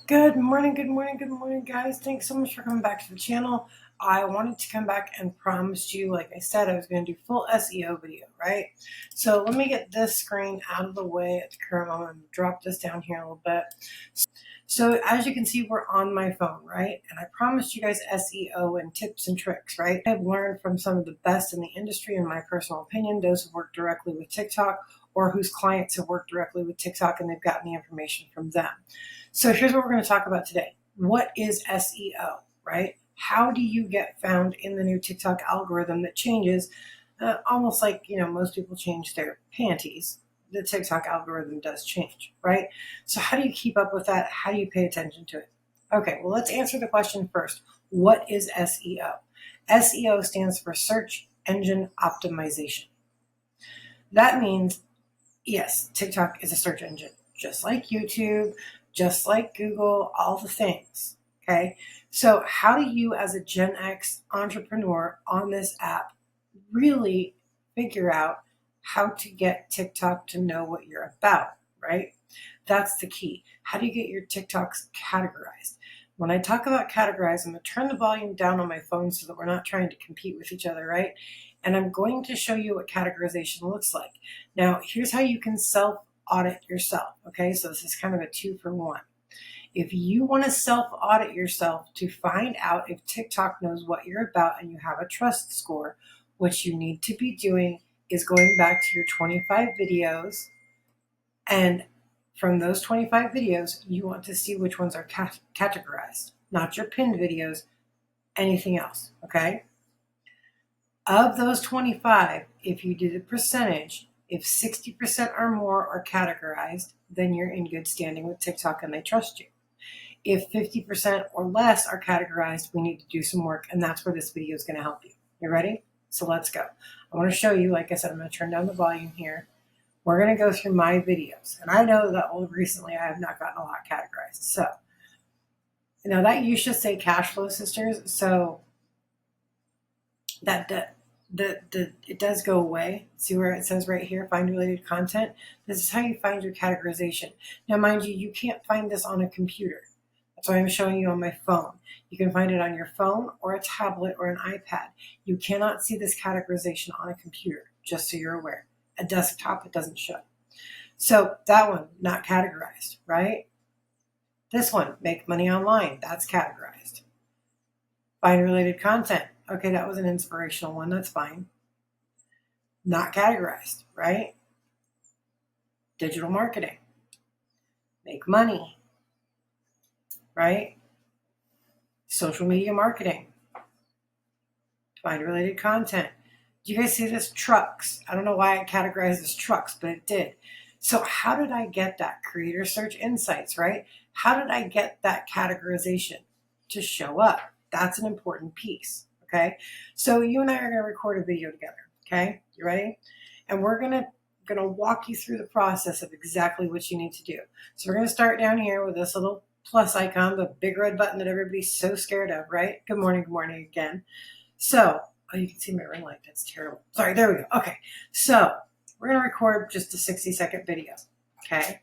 Good morning, good morning, good morning, guys. Thanks so much for coming back to the channel. I wanted to come back and promised you, like I said, I was going to do full SEO video, right? So let me get this screen out of the way at the current moment and drop this down here a little bit. So as you can see, we're on my phone, right? And I promised you guys SEO and tips and tricks, right? I've learned from some of the best in the industry, in my personal opinion, those who work directly with TikTok or whose clients have worked directly with TikTok and they've gotten the information from them. So here's what we're going to talk about today. What is SEO, right? How do you get found in the new TikTok algorithm that changes almost like, most people change their panties? The TikTok algorithm does change, right? So how do you keep up with that? How do you pay attention to it? Okay, well, let's answer the question first. What is SEO? SEO stands for search engine optimization. That means, yes, TikTok is a search engine, just like YouTube, just like Google, all the things. Okay. So how do you as a Gen X entrepreneur on this app really figure out how to get TikTok to know what you're about, right? That's the key. How do you get your TikToks categorized? When I talk about categorize, I'm going to turn the volume down on my phone so that we're not trying to compete with each other, right? And I'm going to show you what categorization looks like. Now, here's how you can self-audit yourself, okay? So this is kind of a 2-for-1. If you want to self-audit yourself to find out if TikTok knows what you're about and you have a trust score, what you need to be doing is going back to your 25 videos, and from those 25 videos, you want to see which ones are categorized, not your pinned videos, anything else, okay? Of those 25, if you do the percentage, if 60% or more are categorized, then you're in good standing with TikTok and they trust you. If 50% or less are categorized, we need to do some work, and that's where this video is going to help you. You ready? So let's go. I want to show you, like I said, I'm going to turn down the volume here. We're going to go through my videos. And I know that recently I have not gotten a lot categorized. So, that you should say cash flow sisters. So that it does go away. See where it says right here, find related content? This is how you find your categorization. Now, mind you, you can't find this on a computer. That's why I'm showing you on my phone. You can find it on your phone or a tablet or an iPad. You cannot see this categorization on a computer, just so you're aware. A desktop, it doesn't show. So that one, not categorized, right? This one, make money online, that's categorized. Find related content. Okay, that was an inspirational one, that's fine. Not categorized, right? Digital marketing. Make money, right? Social media marketing. Find related content. Do you guys see this? Trucks. I don't know why I categorized as trucks, but it did. So how did I get that? Creator search insights, right? How did I get that categorization to show up? That's an important piece, okay? So you and I are going to record a video together, okay? You ready? And we're going to walk you through the process of exactly what you need to do. So we're going to start down here with this little plus icon, the big red button that everybody's so scared of, right? Good morning again. So, oh, you can see my ring light. That's terrible. Sorry, there we go. Okay, so we're going to record just a 60-second video, okay?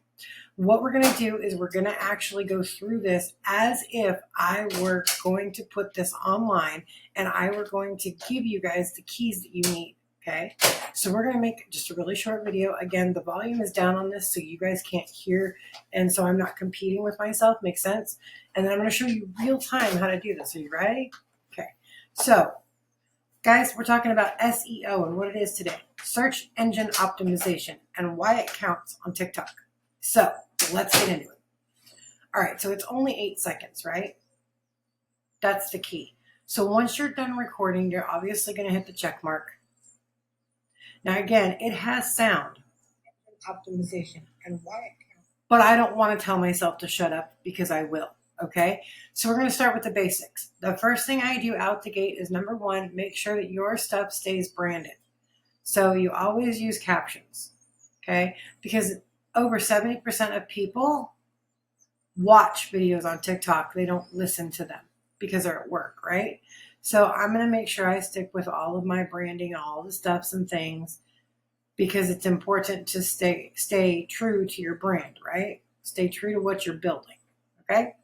What we're going to do is we're going to actually go through this as if I were going to put this online and I were going to give you guys the keys that you need, okay? So we're going to make just a really short video. Again, the volume is down on this so you guys can't hear, and so I'm not competing with myself. Makes sense? And then I'm going to show you real time how to do this. Are you ready? Okay, so guys, we're talking about SEO and what it is today. Search engine optimization and why it counts on TikTok. So let's get into it. All right, so it's only 8 seconds, right? That's the key. So once you're done recording, you're obviously going to hit the check mark. Now again, it has sound. Optimization and why it counts. But I don't want to tell myself to shut up because I will. Okay, so we're going to start with the basics. The first thing I do out the gate is number 1, make sure that your stuff stays branded. So you always use captions, okay? Because over 70% of people watch videos on TikTok. They don't listen to them because they're at work, right? So I'm going to make sure I stick with all of my branding, all the stuffs and things, because it's important to stay true to your brand, right? Stay true to what you're building. Okay.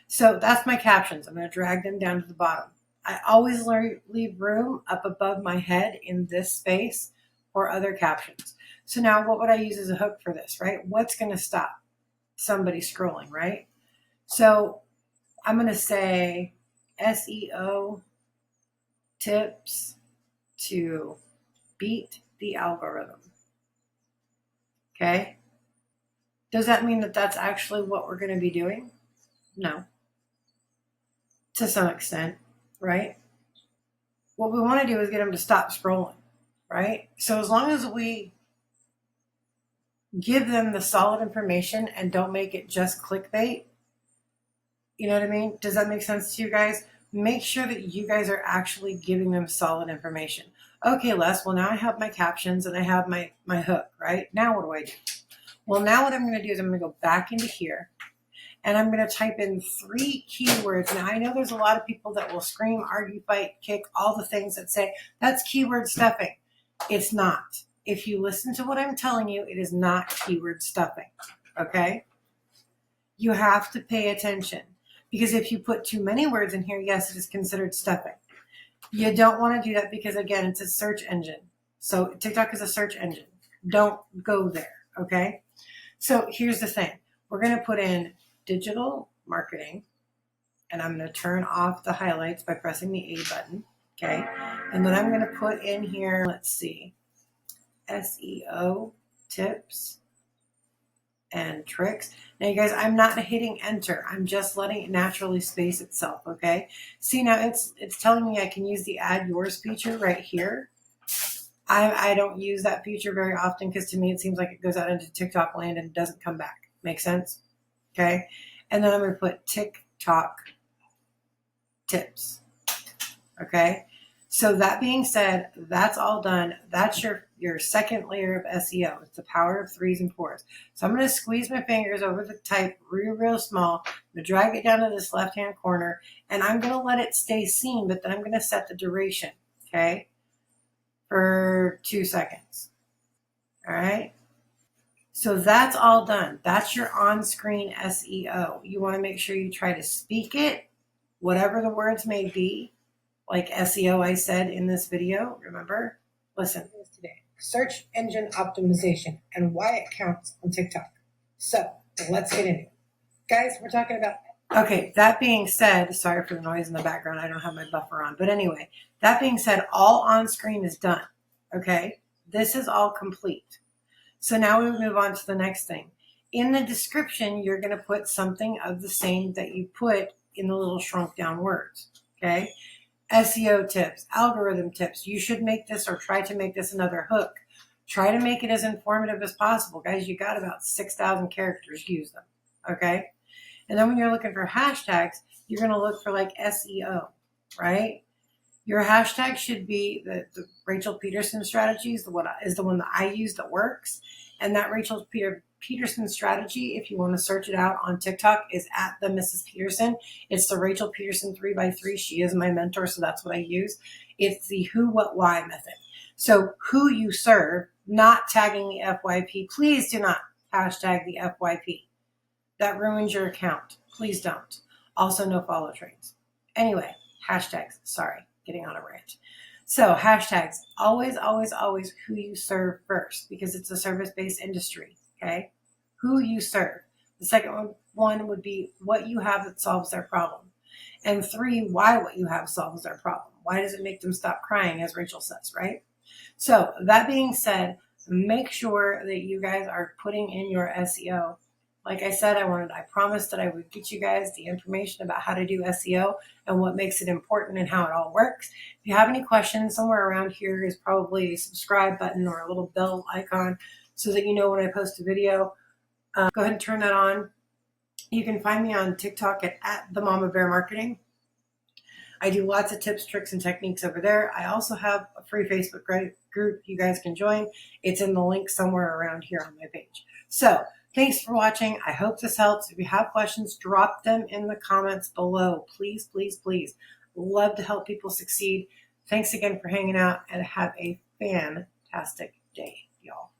So that's my captions. I'm going to drag them down to the bottom. I always leave room up above my head in this space for other captions. So now what would I use as a hook for this, right? What's going to stop somebody scrolling, right? So I'm going to say SEO tips to beat the algorithm. Okay. Does that mean that that's actually what we're going to be doing? No, to some extent, right? What we want to do is get them to stop scrolling, right? So as long as we give them the solid information and don't make it just clickbait, you know what I mean? Does that make sense to you guys? Make sure that you guys are actually giving them solid information. Okay, Les, well, now I have my captions and I have my hook, right? Now what do I do? Well, now what I'm going to do is I'm going to go back into here and I'm going to type in 3 keywords. Now, I know there's a lot of people that will scream, argue, fight, kick, all the things that say, that's keyword stuffing. It's not. If you listen to what I'm telling you, it is not keyword stuffing, okay? You have to pay attention because if you put too many words in here, yes, it is considered stuffing. You don't want to do that because, again, it's a search engine. So TikTok is a search engine. Don't go there, okay? So here's the thing. We're going to put in digital marketing, and I'm going to turn off the highlights by pressing the A button, okay? And then I'm going to put in here, let's see, SEO tips and tricks. Now, you guys, I'm not hitting enter. I'm just letting it naturally space itself, okay? See, now it's telling me I can use the add yours feature right here. I don't use that feature very often because to me it seems like it goes out into TikTok land and doesn't come back. Make sense? Okay. And then I'm going to put TikTok tips. Okay. So that being said, that's all done. That's your second layer of SEO. It's the power of 3s and 4s. So I'm going to squeeze my fingers over the type real small. I'm going to drag it down to this left-hand corner and I'm going to let it stay seen, but then I'm going to set the duration. Okay. For 2 seconds. All right. So that's all done. That's your on-screen SEO. You want to make sure you try to speak it, whatever the words may be, like SEO I said in this video. Remember? Listen, today, search engine optimization and why it counts on TikTok. So let's get into it. Guys, we're talking about. Okay, that being said, sorry for the noise in the background. I don't have my buffer on. But anyway, that being said, all on screen is done. Okay, this is all complete. So now we move on to the next thing. In the description, you're going to put something of the same that you put in the little shrunk down words. Okay, SEO tips, algorithm tips. You should make this or try to make this another hook. Try to make it as informative as possible. Guys, you got about 6,000 characters. Use them. Okay. And then when you're looking for hashtags, you're going to look for like SEO, right? Your hashtag should be the Rachel Peterson strategy is the one that I use that works. And that Rachel Peterson strategy, if you want to search it out on TikTok, is at the Mrs. Peterson. It's the Rachel Peterson 3x3. She is my mentor, so that's what I use. It's the who, what, why method. So who you serve, not tagging the FYP. Please do not hashtag the FYP. That ruins your account. Please don't. Also, no follow trains. Anyway, hashtags. Sorry, getting on a rant. So hashtags, always who you serve first because it's a service-based industry, okay? Who you serve. The second one would be what you have that solves their problem. And 3, why what you have solves their problem. Why does it make them stop crying, as Rachel says, right? So that being said, make sure that you guys are putting in your SEO. Like I said, I promised that I would get you guys the information about how to do SEO and what makes it important and how it all works. If you have any questions, somewhere around here is probably a subscribe button or a little bell icon so that you know when I post a video. Go ahead and turn that on. You can find me on TikTok at the Mama Bear Marketing. I do lots of tips, tricks, and techniques over there. I also have a free Facebook group you guys can join. It's in the link somewhere around here on my page. So thanks for watching. I hope this helps. If you have questions, drop them in the comments below. Please. Love to help people succeed. Thanks again for hanging out and have a fantastic day, y'all.